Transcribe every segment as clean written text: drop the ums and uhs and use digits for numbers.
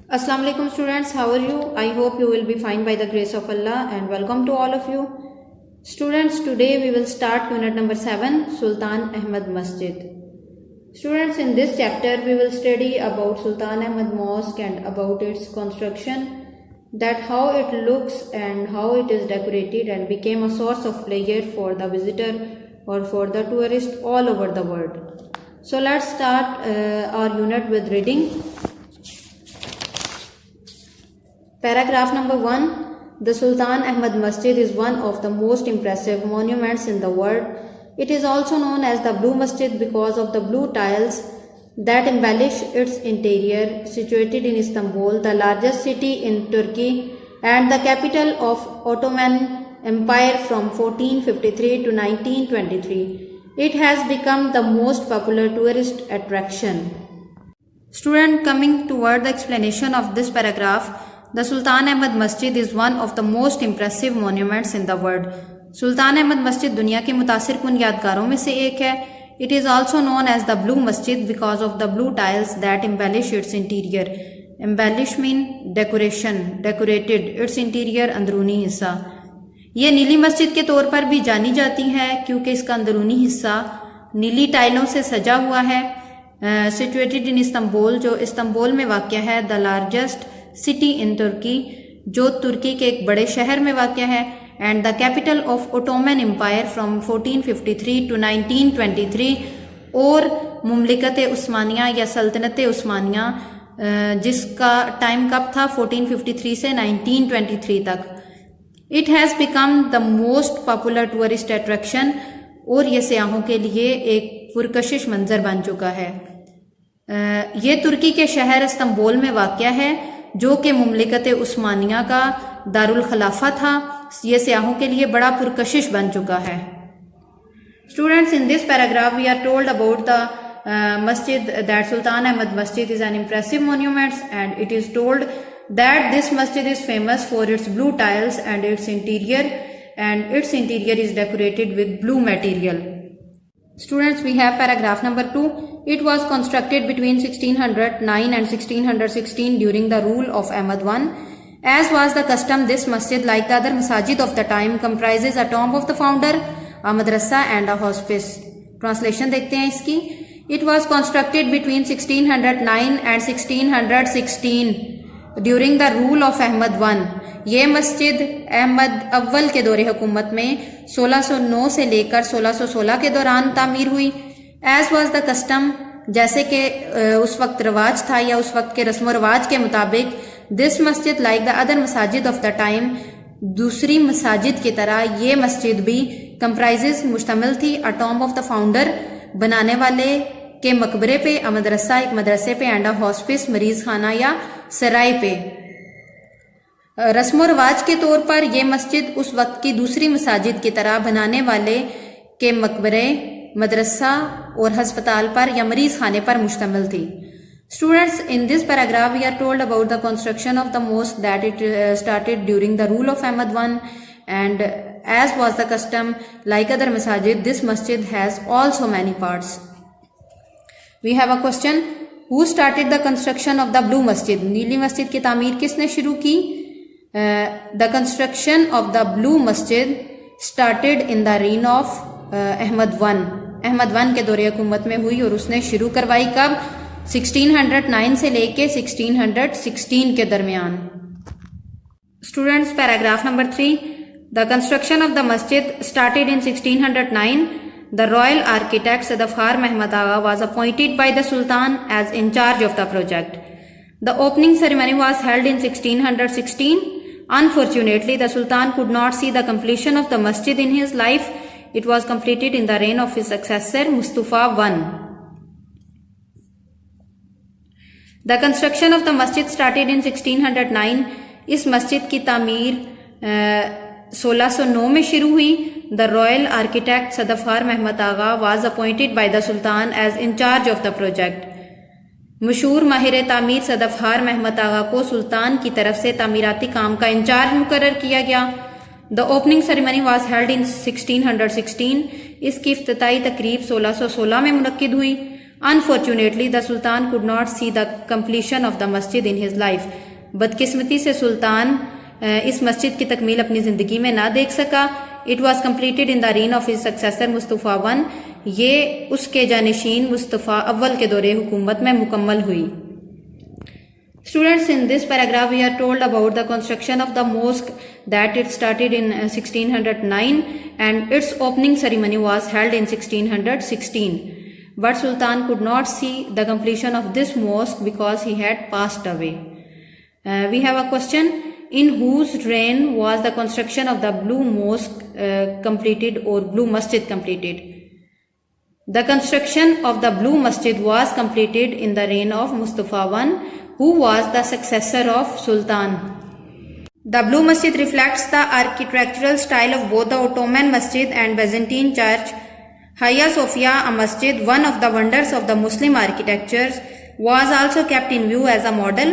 Assalamu alaikum students, how are you? I hope you will be fine by the grace of Allah and welcome to all of you. Students, today we will start unit number 7, Sultan Ahmad Masjid. Students, in this chapter we will study about Sultan Ahmad Mosque and about its construction, that how it looks and how it is decorated and became a source of pleasure for the visitor or for the tourist all over the world. So let's start our unit with reading. Paragraph number 1. The Sultan Ahmad Masjid is one of the most impressive monuments in the world. It is also known as the Blue Masjid because of the blue tiles that embellish its interior, situated in Istanbul, the largest city in Turkey and the capital of Ottoman Empire from 1453 to 1923. It has become the most popular tourist attraction. Student, coming toward the explanation of this paragraph, the Sultan Ahmad Masjid is one of the most impressive monuments in the world. Sultan Ahmad Masjid दुनिया के मुतासिर कुन यादगारों में से एक है. It is also known as the Blue Masjid because of the blue tiles that embellish its interior. Embellish mean decoration, decorated, its interior अंदरूनी हिस्सा. ये नीली मस्जिद के तौर पर भी जानी जाती है क्योंकि इसका अंदरूनी हिस्सा नीली टाइलों से सजा हुआ है. Situated in Istanbul, जो इस्तांबुल में वाक़या है. The largest city in Turkey, जो तुर्की के एक बड़े शहर में वाक़या है. And the capital of Ottoman Empire from 1453 to 1923, और मुमलिकत उस्मानिया या सल्तनत उस्मानिया जिसका टाइम कब था 1453 से 1923 तक. It has become the most popular tourist attraction, और ये सयाहों के लिए एक पुरकशिश मंजर बन चुका है. ये तुर्की के शहर इस्तांबुल में वाक़या है जो कि मुमलिकत उस्मानिया का दारुल खिलाफा था. ये सयाहों के लिए बड़ा पुरकशिश बन चुका है. Students, in this paragraph we are told about the मस्जिद that Sultan Ahmad Masjid is an impressive monument, and it is told that this masjid is famous for its blue tiles and its interior is decorated with blue material. Students, we have paragraph number 2. It was constructed between 1609 and 1616 during the rule of Ahmad I. As was the custom, this masjid, like the other masajid of the time, comprises a tomb of the founder, a madrasa and a hospice. Translation देखते हैं इसकी. It was constructed between 1609 and 1616 during the rule of Ahmad I. ये मस्जिद अहमद अव्वल के दौरे हुकूमत में 1609 से लेकर 1616 के दौरान तामीर हुई. एज वॉज द कस्टम, जैसे कि उस वक्त रवाज था या उस वक्त के रस्म रवाज के मुताबिक, दिस मस्जिद like the other Masajid of the time, दूसरी मसाजिद की तरह ये मस्जिद भी कंप्राइजेस मुश्तमिल थी अ टॉम्ब ऑफ द फाउंडर, बनाने वाले के मकबरे पे, अ मदरसा, एक मदरसे पे, एंड अ हॉस्पिस, मरीज खाना या सराय पे. रस्म रवाज के तौर पर यह मस्जिद उस वक्त की दूसरी मसाजिद की तरह बनाने वाले के मकबरे, मदरसा और हस्पताल पर या मरीज खाने पर मुश्तमिल थी. Students, in this paragraph we are told about the construction of the mosque that it started during the rule of Ahmad I, and as was the custom like other masajid, this masjid has also many parts. We have a question. Who started the construction of the blue masjid? नीली मस्जिद की तामीर किसने शुरू की? The construction of the blue masjid started in the reign of Ahmad I. Ahmad I के दौरे हुकूमत में हुई और उसने शुरू करवाई कब? 1609 से लेके 1616 के दरमियान. Students, paragraph number 3. The construction of the masjid started in 1609. The royal architect Sadafar Mehmet Agha was appointed by the Sultan as in charge of the project. The opening ceremony was held in 1616. Unfortunately, the Sultan could not see the completion of the masjid in his life. It was completed in the reign of his successor, Mustafa I. The construction of the masjid started in 1609. इस मस्जिद की तामीर 1609 में शुरू हुई. The royal architect Sadafar Mehmet Agha was appointed by the Sultan as in charge of the project. मशहूर माहिर तामीर सदफ़हार महमद आगा को सुल्तान की तरफ से तामीराती काम का इंचार्ज मुकर्रर किया गया. The opening ceremony was held in 1616. इसकी इफ्तिताई तकरीब 1616 में मुनक्किद हुई. Unfortunately, the Sultan could not see the completion of the masjid in his life. बदकिस्मती से सुल्तान इस मस्जिद की तकमील अपनी ज़िंदगी में ना देख सका. It was completed in the reign of his successor Mustafa I. ये उसके जानशीन मुस्तफ़ा अव्वल के दौरे हुकूमत में मुकम्मल हुई. Students, in this paragraph we are told about the construction of the mosque, that it started in 1609 and its opening ceremony was held in 1616. But Sultan could not see the completion of this mosque because he had passed away. We have a question: in whose reign was the construction of the Blue Mosque completed or Blue Masjid completed? The construction of the Blue Masjid was completed in the reign of Mustafa I, who was the successor of Sultan. The Blue Masjid reflects the architectural style of both the Ottoman Masjid and Byzantine Church. Hagia Sophia, a masjid, one of the wonders of the Muslim architecture, was also kept in view as a model.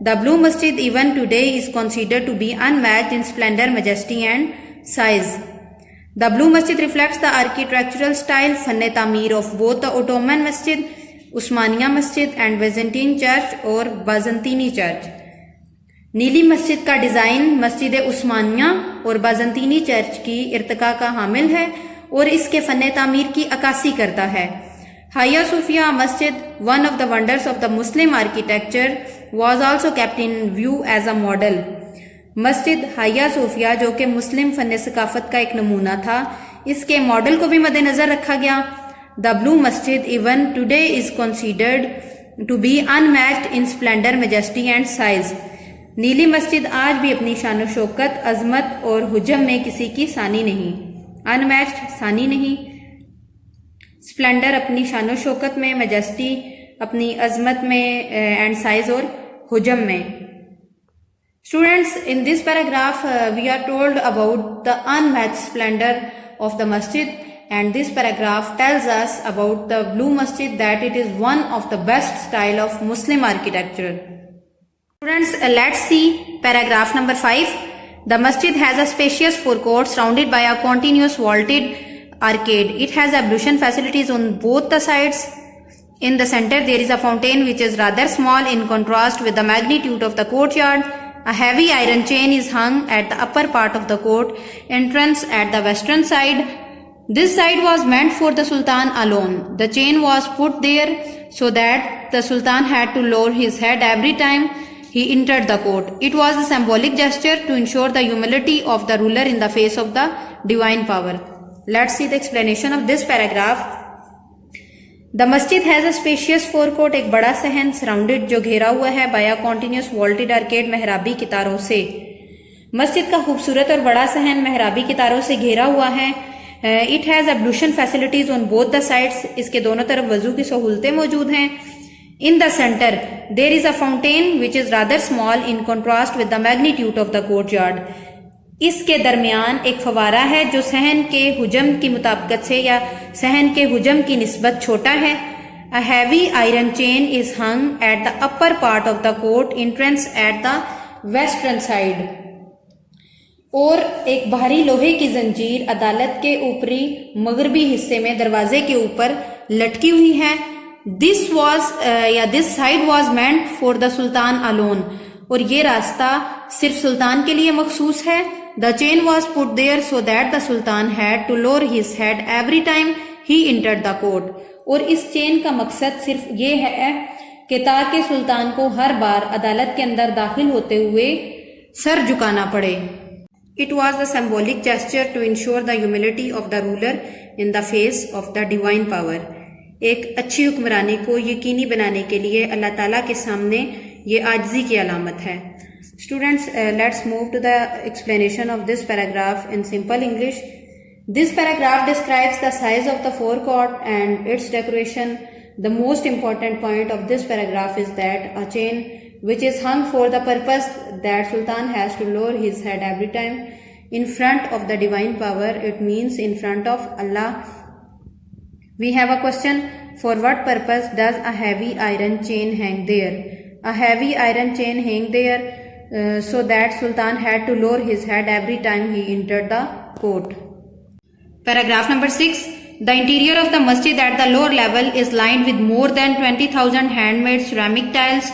The Blue Masjid even today is considered to be unmatched in splendor, majesty and size. The Blue Masjid reflects the architectural style, fan-e-tameer of both the Ottoman Masjid, Usmania Masjid and Byzantine Church or Byzantini Church. नीली मस्जिद का design मस्जिद उस्मानिया और बाज़ंतीनी church की इर्तिका का हामिल है और इसके फ़न तामीर की अक्कासी करता है. हाया सोफिया मस्जिद, one of the wonders of the Muslim architecture, was also kept in view as a model. मस्जिद हाया सोफिया, जो कि मुस्लिम फ़न सकाफ़त का एक नमूना था, इसके मॉडल को भी मद्देनज़र रखा गया. द ब्लू मस्जिद even today is considered to be unmatched in splendour, majesty and size. नीली मस्जिद आज भी अपनी शान शौकत, अजमत और हुजम में किसी की सानी नहीं. अनमैच्ड सानी नहीं, स्प्लेंडर अपनी शान शौकत में, मेजेस्टी अपनी अजमत में एंड साइज और हुजम में. Students, in this paragraph we are told about the unmatched splendour of the मस्जिद and this paragraph tells us about the Blue Masjid, that it is one of the best style of Muslim architecture. Students, let's see paragraph number 5. The masjid has a spacious forecourt surrounded by a continuous vaulted arcade. It has ablution facilities on both the sides. In the center there is a fountain which is rather small in contrast with the magnitude of the courtyard. A heavy iron chain is hung at the upper part of the court entrance at the western side. This side was meant for the Sultan alone. The chain was put there so that the Sultan had to lower his head every time he entered the court. It was a symbolic gesture to ensure the humility of the ruler in the face of the divine power. Let's see the explanation of this paragraph. The masjid has a spacious forecourt, एक बड़ा सहन, surrounded जो घेरा हुआ है by a continuous vaulted arcade, मेहराबी कितारों से. मस्जिद का खूबसूरत और बड़ा सहन मेहराबी कितारों से घेरा हुआ है. It has ablution facilities on both the sides. इसके दोनों तरफ वजू की सहूलतें मौजूद हैं. In the center there is a fountain which is rather small in contrast with the magnitude of the courtyard. इसके दरमियान एक फवारा है जो सहन के हुजम की मुताबिकत से या सहन के हुजम की निस्बत छोटा है. A heavy iron chain is hung at the upper part of the court entrance at the western side. और एक भारी लोहे की जंजीर अदालत के ऊपरी मगरबी हिस्से में दरवाजे के ऊपर लटकी हुई है. This side was meant for the sultan alone. और ये रास्ता सिर्फ सुल्तान के लिए मखसूस है. The chain was put there so that the sultan had to lower his head every time he entered the court. और इस चेन का मकसद सिर्फ ये है कि ताकि सुल्तान को हर बार अदालत के अंदर दाखिल होते हुए सर झुकाना पड़े. It was the symbolic gesture to ensure the humility of the ruler in the face of the divine power. एक अच्छी हुक्मरानी को यकीनी बनाने के लिए अल्लाह ताला के सामने ये आजिज़ी की अलामत है. Students, let's move to the explanation of this paragraph in simple English. This paragraph describes the size of the forecourt and its decoration. The most important point of this paragraph is that a chain which is hung for the purpose that Sultan has to lower his head every time in front of the divine power. It means in front of Allah. We have a question: for what purpose does a heavy iron chain hang there? A heavy iron chain hang there so that Sultan had to lower his head every time he entered the court. Paragraph number 6. The interior of the masjid at the lower level is lined with more than 20,000 handmade ceramic tiles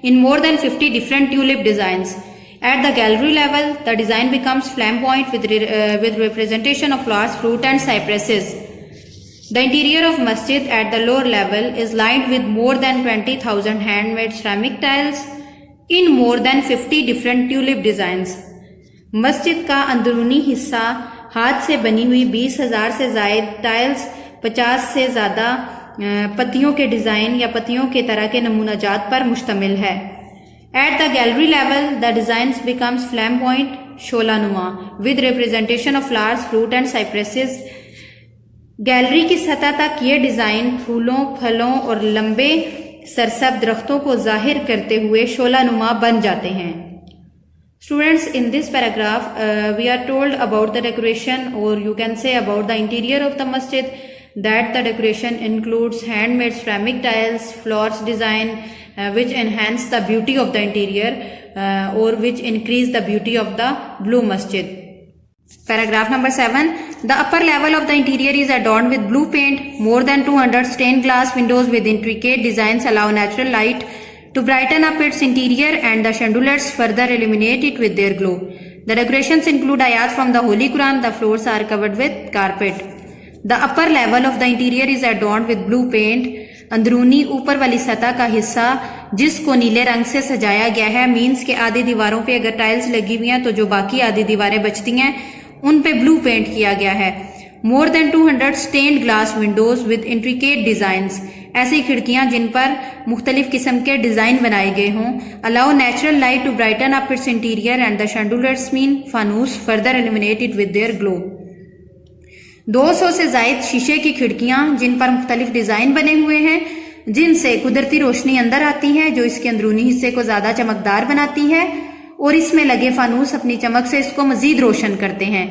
in more than 50 different tulip designs. At the gallery level, the design becomes flamboyant with representation of flowers, fruit and cypresses. The interior of masjid at the lower level is lined with more than 20,000 handmade ceramic tiles in more than 50 different tulip designs. मस्जिद का अंदरूनी हिस्सा हाथ से बनी हुई 20,000 से ज़ायद tiles, 50 से ज़्यादा पत्तियों के डिज़ाइन या पत्तियों के तरह के नमूनाजात पर मुश्तमिल है. At the gallery level, the designs becomes flamboyant, शोलानुमा, with representation of flowers, fruit and cypresses. Gallery की सतह तक ये डिज़ाइन फूलों, फलों और लंबे सरसब्ज़ दरख्तों को जाहिर करते हुए शोलानुमा बन जाते हैं. Students, in this paragraph, we are told about the decoration, or you can say about the interior of the masjid, that the decoration includes handmade ceramic tiles, flowers design, which enhance the beauty of the interior, or which increase the beauty of the blue masjid. Paragraph number 7. The upper level of the interior is adorned with blue paint. More than 200 stained glass windows with intricate designs allow natural light to brighten up its interior, and the chandeliers further illuminate it with their glow. The decorations include ayats from the Holy Quran. The floors are covered with carpet. The upper level of the interior is adorned with blue paint. अंदरूनी ऊपर वाली सतह का हिस्सा जिसको नीले रंग से सजाया गया है, मीन्स के आधी दीवारों पे अगर टाइल्स लगी हुई हैं तो जो बाकी आधी दीवारें बचती हैं उन पे ब्लू पेंट किया गया है. More than 200 stained glass windows with intricate designs, ऐसी खिड़कियां जिन पर मुख्तलिफ किस्म के डिजाइन बनाए गए हों. Allow natural light to brighten up its interior and the chandeliers mean फानूस further illuminate it with their glow. 200 से जायद शीशे की खिड़कियां जिन पर मुख्तलिफ डिजाइन बने हुए हैं, जिनसे कुदरती रोशनी अंदर आती है जो इसके अंदरूनी हिस्से को ज्यादा चमकदार बनाती है, और इसमें लगे फानूस अपनी चमक से इसको मजीद रोशन करते हैं.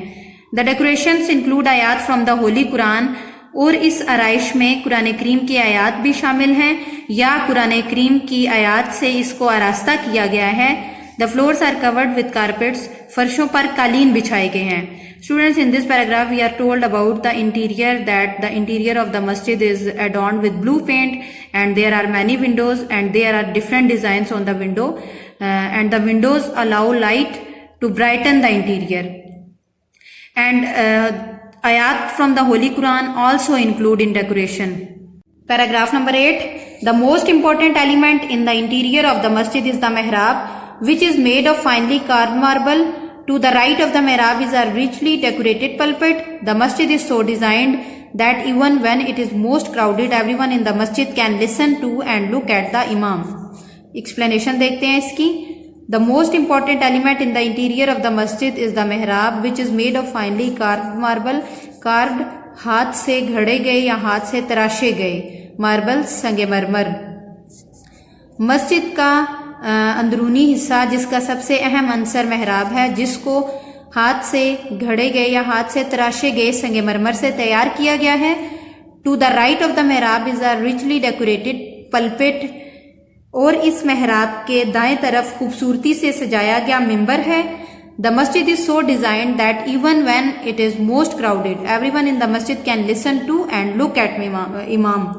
द डेकोरेशंस इंक्लूड आयात फ्रॉम द होली कुरान, और इस आराइश में कुरान करीम की आयात भी शामिल हैं या कुरान करीम की आयात से इसको आरास्ता किया गया है. The floors are covered with carpets, फर्शों पर कालीन बिछाए गए हैं. Students, in this paragraph we are told about the interior, that the interior of the masjid is adorned with blue paint and there are many windows and there are different designs on the window, and the windows allow light to brighten the interior, and ayat from the Holy Quran also include in decoration. Paragraph number 8. The most important element in the interior of the masjid is the mihrab, which is made of finely carved marble. To the right of the mihrab is a richly decorated pulpit. The masjid is so designed that even when it is most crowded, everyone in the masjid can listen to and look at the imam. Explanation देखते हैं इसकी. The most important element in the interior of the masjid is the mihrab, which is made of finely carved marble. Carved हाथ से घड़े गए या हाथ से तराशे गए मार्बल, संगमरमर. मस्जिद का अंदरूनी हिस्सा जिसका सबसे अहम अंसर मेहराब है, जिसको हाथ से घड़े गए या हाथ से तराशे गए संगमरमर से तैयार किया गया है. To the right of the mihrab is a richly decorated pulpit, और इस मेहराब के दाएं तरफ खूबसूरती से सजाया गया मिंबर है. The masjid is so designed that even when it is most crowded, everyone in the masjid can listen to and look at imam.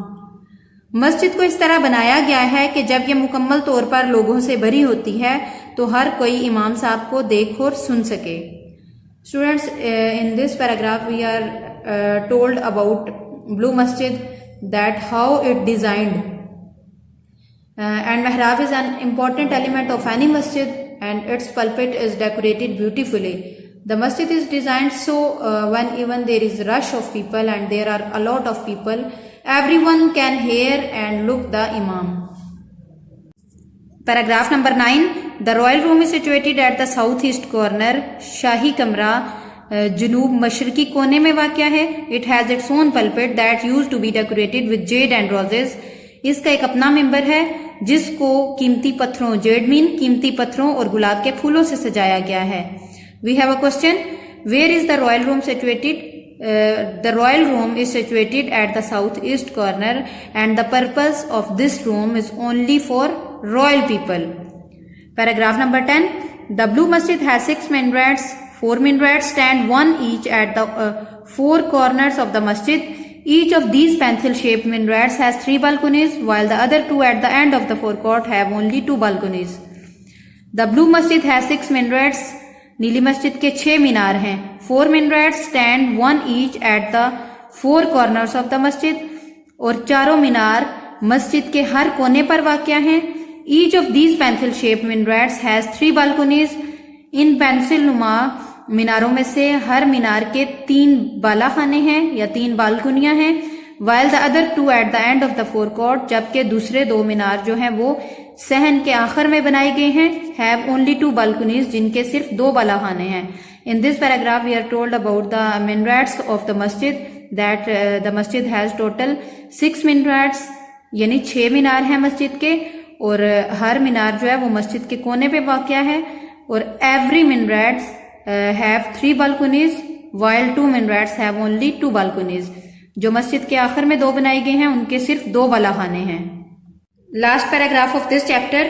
मस्जिद को इस तरह बनाया गया है कि जब ये मुकम्मल तौर पर लोगों से भरी होती है तो हर कोई इमाम साहब को देख और सुन सके. Students, in this paragraph we are told about blue masjid, that how it designed, and mihrab is an important element of any masjid and its pulpit is decorated beautifully. The masjid is designed so when even there is rush of people and there are a lot of people, everyone can hear and look the imam. Paragraph number 9. The royal room is situated at the southeast corner. शाही कमरा जुनूब मशरकी कोने में वाक़या है. It has its own pulpit that used to be decorated with jade and roses. इसका एक अपना मिंबर है जिसको कीमती पत्थरों, जेड मीन कीमती पत्थरों और गुलाब के फूलों से सजाया गया है. We have a question, where is the royal room situated? The royal room is situated at the south east corner and the purpose of this room is only for royal people. Paragraph number 10. The blue मस्जिद has 6 minarets. 4 minarets stand one each at the 4 corners of the masjid. Each of these pencil-shaped minarets has 3 balconies, while the other 2 at the end of the forecourt have only 2 balconies. The blue masjid has 6 minarets. नीली मस्जिद के 6 मीनार हैं. 4 minarets stand one each at the 4 corners of the masjid. और चारों मीनार मस्जिद के हर कोने पर वाक़या हैं. Each of these pencil-shaped minarets has 3 balconies. In pencil नुमा मीनारों में से हर मीनार के 3 बाला खाने हैं या 3 बालकुनियां हैं. while the other 2 at the end of the forecourt, जबकि दूसरे 2 मीनार जो हैं वो सहन के आखिर में बनाए गए हैं, have only 2 balconies, जिनके सिर्फ 2 बाला खाने हैं. In this paragraph we are told about the minarets of the masjid, that the masjid has total 6 minarets, यानी 6 मीनार हैं मस्जिद के, और हर मीनार जो है वो मस्जिद के कोने पे वाक़या है. और every minarets have 3 balconies, while 2 minarets have only 2 balconies. जो मस्जिद के आखिर में 2 बनाए गए हैं उनके सिर्फ 2 बाला खाने हैं. Last paragraph of this chapter.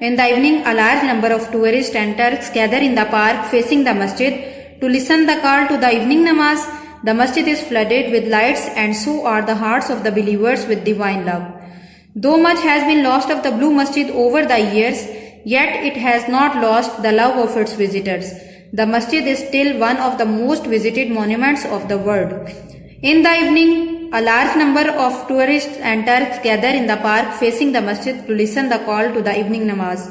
In the evening, a large number of tourists and Turks gather in the park facing the masjid to listen the call to the evening namaz. The masjid is flooded with lights, and so are the hearts of the believers with divine love. Though much has been lost of the blue masjid over the years, yet it has not lost the love of its visitors. The masjid is still one of the most visited monuments of the world. In the evening, a large number of tourists and Turks gather in the park facing the masjid to listen the call to the evening namaz.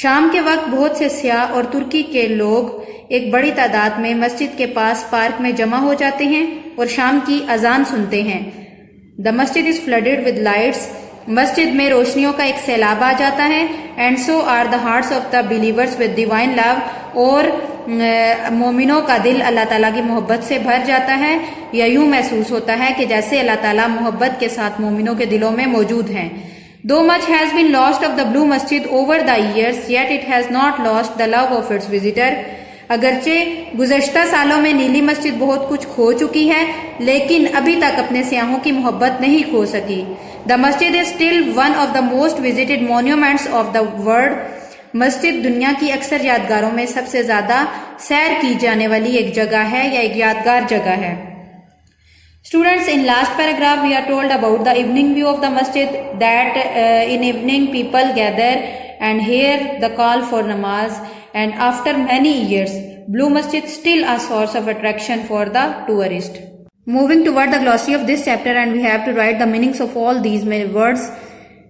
शाम के वक्त बहुत से सियाह और तुर्की के लोग एक बड़ी तादाद में मस्जिद के पास पार्क में जमा हो जाते हैं और शाम की अजान सुनते हैं. The masjid is flooded with lights. मस्जिद में रोशनियों का एक सैलाब आ जाता है. And so are the hearts of the believers with divine love. और मोमिनों का दिल अल्लाह ताला की मोहब्बत से भर जाता है, या यूं महसूस होता है कि जैसे अल्लाह ताला मोहब्बत के साथ मोमिनों के दिलों में मौजूद हैं. Though much has been lost of the blue masjid over the years, yet it has not lost the love of its visitor. अगरचे गुज़श्ता सालों में नीली मस्जिद बहुत कुछ खो चुकी है, लेकिन अभी तक अपने सियाहों की मोहब्बत नहीं खो सकी. The masjid is still one of the most visited monuments of the world. मस्जिद दुनिया की अक्सर यादगारों में सबसे ज्यादा सैर की जाने वाली एक जगह है या एक यादगार जगह है. Students, in last paragraph we are told about the evening view of the masjid, that in evening people gather and hear the call for namaz, and after many years blue masjid still a source of attraction for the tourist. Moving toward the glossary of this chapter, and we have to write the meanings of all these words.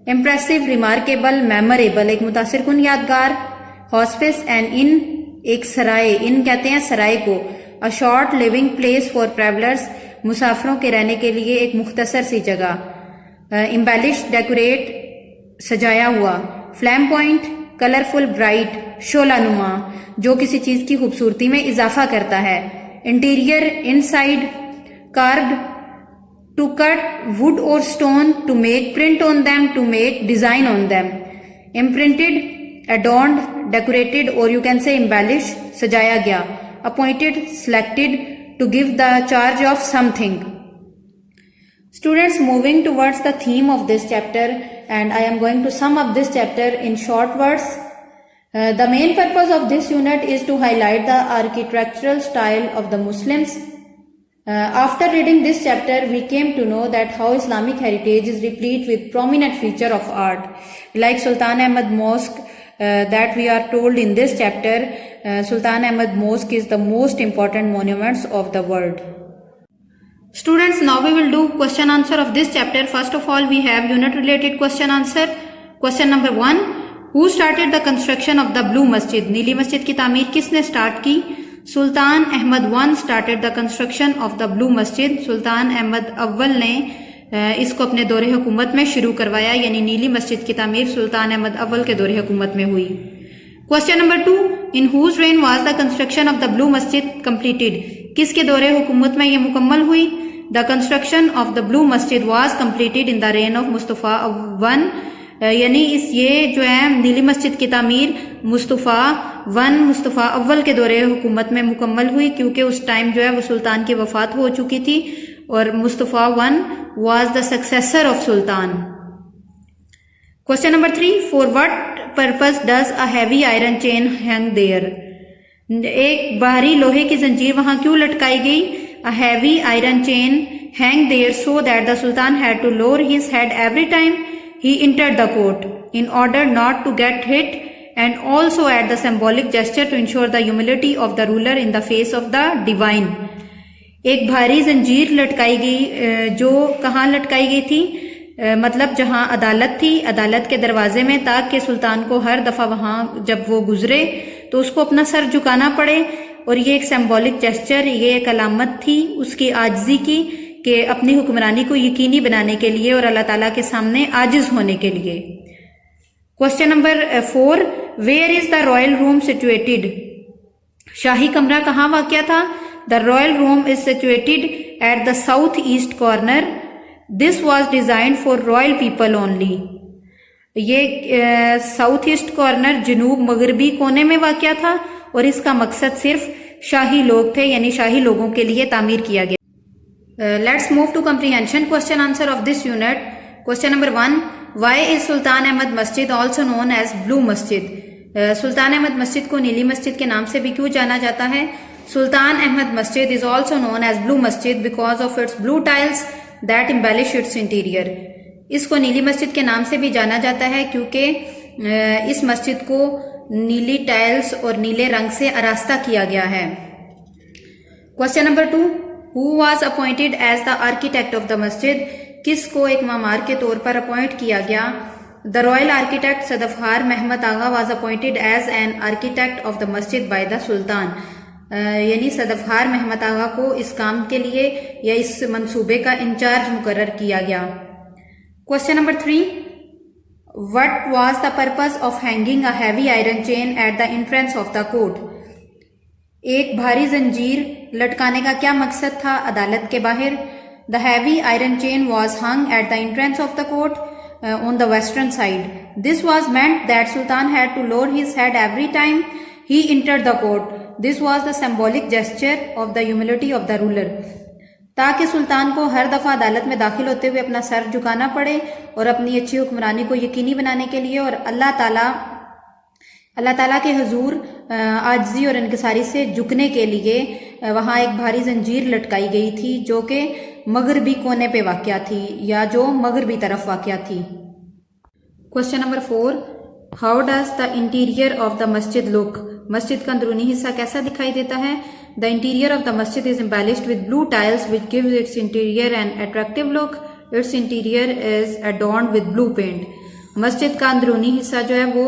Impressive, remarkable, memorable एक मुतासिर कुन यादगार. Hospice and in एक सराय, इन कहते हैं सराय को. A short living place for travellers मुसाफिरों के रहने के लिए एक मुख्तसर सी जगह. इम्बेलिश, डेकोरेट सजाया हुआ. फ्लैम पॉइंट कलरफुल, ब्राइट, शोलानुमा जो किसी चीज की खूबसूरती में इजाफा करता है. Interior inside. Carved to cut wood or stone to make print on them, to make design on them. Imprinted, adorned, decorated, or you can say embellish, सजाया गया. Appointed, selected, to give the charge of something. Students, moving towards the theme of this chapter, and I am going to sum up this chapter in short words. The main purpose of this unit is to highlight the architectural style of the Muslims. After reading this chapter, we came to know that how Islamic heritage is replete with prominent feature of art. Like Sultan Ahmad Mosque, that we are told in this chapter, Sultan Ahmad Mosque is the most important monuments of the world. Students, now we will do question answer of this chapter. First of all, we have unit related question answer. Question number 1. Who started the construction of the blue masjid? नीली मस्जिद की तामीर किसने start की? Sultan Ahmad one started the construction of the blue masjid. Sultan Ahmad अव्वल ने इसको अपने दौरे हुकूमत में शुरू करवाया, यानी नीली मस्जिद की तामीर सुल्तान अहमद अव्वल के दौरे हुकूमत में हुई. Question number 2. In whose reign was the construction of the blue masjid completed? किसके दौरे हुकूमत में यह मुकम्मल हुई? The construction of the blue masjid was completed in the reign of Mustafa one, यानी ये जो है नीली मस्जिद की तामीर मुस्तफ़ा अव्वल के दौरे हुकूमत में मुकम्मल हुई, क्योंकि उस टाइम जो है वो सुल्तान की वफात हो चुकी थी और Mustafa one was the successor of sultan. Question number 3. For what purpose does a heavy iron chain hang there? एक भारी लोहे की जंजीर वहां क्यों लटकाई गई? A heavy iron chain hang there so that the Sultan had to lower his head every time he entered the court in order not to get hit, and also at the symbolic gesture to ensure the humility of the ruler in the face of the divine. एक भारी जंजीर लटकाई गई, जो कहाँ लटकाई गई थी, मतलब जहां अदालत थी, अदालत के दरवाजे में, ताकि सुल्तान को हर दफा वहां जब वो गुजरे तो उसको अपना सर झुकाना पड़े। और ये एक सिंबॉलिक जेस्चर, ये एक अलामत थी उसकी आजिजी की, कि अपनी हुक्मरानी को यकीनी बनाने के लिए और अल्लाह ताला के सामने आजिज होने के लिए। Question number 4, where is the royal room situated? शाही कमरा कहाँ वाक़या था? The royal room is situated at the south east corner. This was designed for royal people only. ये साउथ ईस्ट कॉर्नर जनूब मगरबी कोने में वाक़या था और इसका मकसद सिर्फ शाही लोग थे, यानी शाही लोगों के लिए तामीर किया गया। Let's move to comprehension question answer of this unit. Question number 1, why is Sultan Ahmad masjid also known as blue masjid? Sultan Ahmad मस्जिद को नीली मस्जिद के नाम से भी क्यों जाना जाता है? Sultan Ahmad masjid is also known as blue masjid because of its blue tiles that embellish its interior. इसको नीली मस्जिद के नाम से भी जाना जाता है क्योंकि इस मस्जिद को नीली टाइल्स और नीले रंग से आरास्ता किया गया है। Question number 2, who was appointed as the architect of the मस्जिद? किसको एक मामार के तौर पर अपॉइंट किया गया? The royal architect Sedefkar Mehmed Agha was appointed as an architect of the masjid by the sultan. यानी सदफहार महमद आगा को इस काम के लिए या इस मंसूबे का इंचार्ज मुकर्रर किया गया। Question number 3, what was the purpose of hanging a heavy iron chain eight the entrance of the court? एक भारी जंजीर लटकाने का क्या मकसद था अदालत के बाहर? The heavy iron chain was hung at the entrance of the court on the western side. This was meant that sultan had to lower his head every time he entered the court. This was the symbolic gesture of the humility of the ruler. ताकि सुल्तान को हर दफा अदालत में दाखिल होते हुए अपना सर झुकाना पड़े और अपनी अच्छी हुक्मरानी को यकीनी बनाने के लिए, और अल्लाह ताला के हुजूर आजिज़ी और इनकिसारी से झुकने के लिए वहां एक भारी जंजीर लटकाई गई थी, जो कि मगरबी कोने पे वाक़या थी या जो मगरबी तरफ वाक़या थी। Question number 4, how does the interior of the masjid look? मस्जिद का अंदरूनी हिस्सा कैसा दिखाई देता है? The interior of the masjid is embellished with blue tiles which gives its interior an attractive look. Its interior is adorned with blue paint. मस्जिद का अंदरूनी हिस्सा जो है वो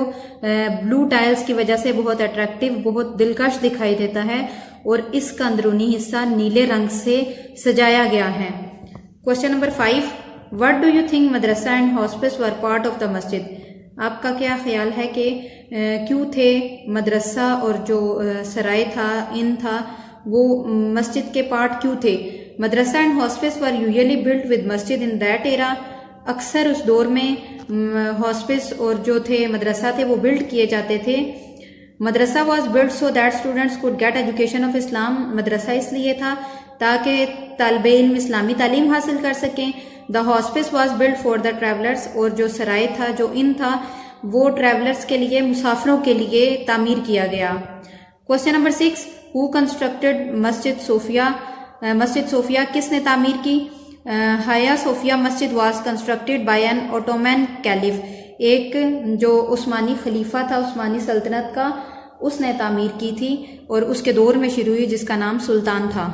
ब्लू टाइल्स की वजह से बहुत अट्रैक्टिव, बहुत दिलकश दिखाई देता है और इसका अंदरूनी हिस्सा नीले रंग से सजाया गया है। Question number 5, what do you think Madrasa and hospice were part of the मस्जिद? आपका क्या ख्याल है कि क्यों थे मदरसा और जो सराय था, इन था, वो मस्जिद के पार्ट क्यों थे? Madrasa and hospice were usually built with masjid in that era. अक्सर उस दौर में हॉस्पिस और जो थे मदरसा थे वो बिल्ड किए जाते थे। Madrasa was build so that students could get education of Islam. मदरसा इसलिए था ताकि तालिबे इल्म इस्लामी तालीम हासिल कर सकें। The hospice was build for the travellers, और जो सराय था, जो इन था, वो ट्रैवलर्स के लिए, मुसाफिरों के लिए तामीर किया गया। Question number 6, who constructed masjid Sophia? मस्जिद सोफिया किसने तामीर की? Hagia Sophia masjid was constructed by an Ottoman caliph. एक जो उस्मानी खलीफा था उस्मानी सल्तनत का, उसने तामीर की थी और उसके दौर में शुरू हुई, जिसका नाम सुल्तान था।